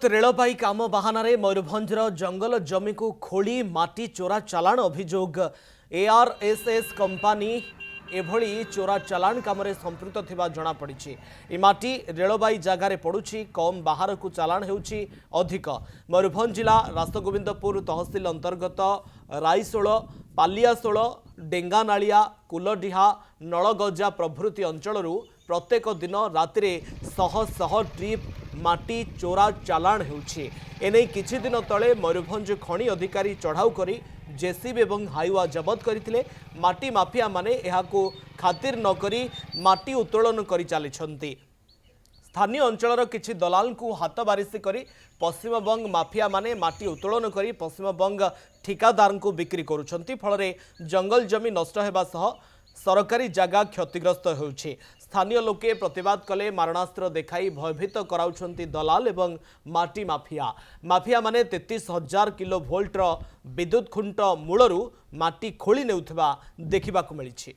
रेलबाई काम बाहाना मयूरभंजर जंगल जमी को खोली माटी चोरा चालाण अभियोग एआरएसएस कंपानी एभली चोरा चालाण काम संपृक्त थिबा जणा पड़िछि। ए माटी रेलबाई जगार पड़ुछि, कम बाहर को चालाण हेउछि अधिक। मयूरभंज जिला रास्तगोविंदपुर तहसिल अंतर्गत राईशोल, पालियाशोल, डेंगानालिया, कुलडीहा, नलगजा प्रभृति अंचल प्रत्येक दिन राति शह शह ट्रिप माटी चोरा चालाण हेउछि। एने किछि दिन तले मयूरभंज खणी अधिकारी चढ़ाऊ करी जेसीबी एवं हाइवा जबत करथिले। माटी माफिया माने एहाको खातिर न करी माटी उत्तोलन करी चलिछन्ति। स्थानीय अंचलर किछि दलाल को हाथ बारिशी करी पश्चिमबंग माफिया माने माटी उत्तोलन करी पश्चिमबंग ठिकादार को बिक्री करुछन्ति। फलरे जंगल जमी नष्ट हेबा सह सरकारी जगह क्षतिग्रस्त होउछि। स्थानीय लोके प्रतिवाद कले मारणास्त्र देखाई भयभीत कराउछन्ति दलाल एवं माटी माफिया। माफिया माने 33,000 किलो भोल्टर विद्युत खुंट मूलरू माटी खोली नेउथबा देखिबाकु मिलिछि।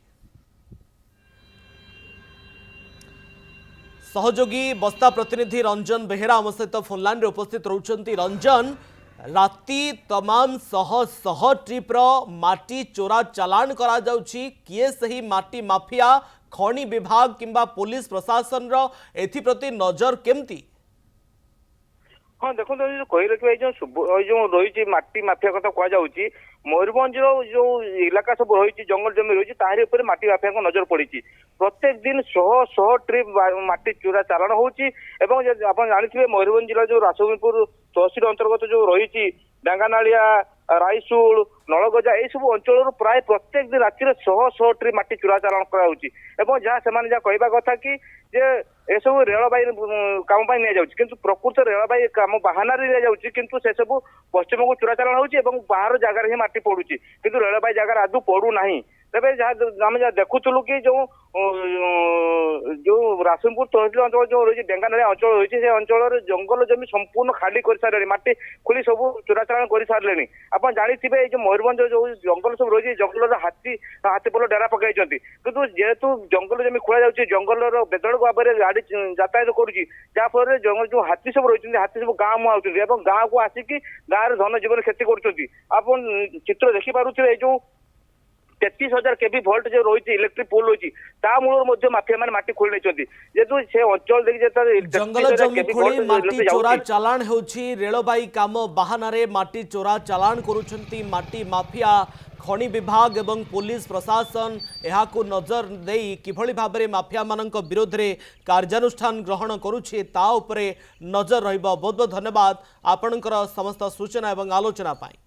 सहयोगी बस्ता प्रतिनिधि रंजन बेहेरा आम सहित फोनलाइन रे उपस्थित रहउछन्ति। रंजन, राति तमाम शह शह ट्रिप्र माटी चोरा चालाण करा जाउछि, किए सही माटी माफिया, खणी विभाग किंबा पुलिस प्रशासन रो एथि प्रति नजर केमती? हाँ देखो जो कही रखिए जो रही माटी माफिया कथा कहुच्छी मयूरभंज जो इलाका सब रही जंगल जमी रही तारी ऊपर माटी माफिया को नजर पड़ी। प्रत्येक दिन शह शह ट्रिप माटी चोरा चालाण होती। आप जानते मयूरभंज जिला जो राजगोविंदपुर तहसिल अंतर्गत जो रही डांगानालिया, राईशोल, नलगजा ये सब अंचल प्राय प्रत्येक दिन राति शह शह ट्रिप माटी चोरा चालाण करा कहवा कथा कि ए सब रेलबाई काम किंतु प्रकृत रेलबाई काम बाहाना किंतु से सब पश्चिम को चोरा चालाण हो बाहर जगार ही माटी पड़ुची किंतु रेलबाई जगार आदू पड़ू ना। तेज आम जहाँ देखुलु कि जो राजनपुर तहसिल अंचल जो रही डेंगानालिया अंचल रही से अंचल जंगल जमी संपूर्ण खाली कर सारे माटी खोली सब चोरा चालाण कर सारे। आप जानी जो मयूरभंज जो जंगल सब रही जंगल हाथीपल डेरा पकड़ किंतु जेहेतु जंगल जमी खोला जाऊँगी जंगल बेदड़ भाव में गाड़ी यातायात करुच्ची जहाँफल जंगल जो हाथी सब रही हाथी सब गाँ मुआँ गाँव को आसिक गाँव धन जीवन क्षति कर चित्र देखिपे जो 33,000 केवी भोल्ट जो रही इलेक्ट्रिक पोल रही मूल माफिया मैंने माटी खोली जेहेतु से अंचल जंगल जमी खोली माटी चोरा चालाण होछि। रेलबाई काम बाहाना माटी चोरा चालाण करुछन्ति माटी माफिया। खणी विभाग एवं पुलिस प्रशासन एहाकु नजर देई किभली भाबरे माफिया मानक विरोध रे कार्यानुष्ठान ग्रहण करुछि ता उपरे नजर रहिबो। बहुत बहुत धन्यवाद आपनकर समस्त सूचना एवं आलोचना पाई।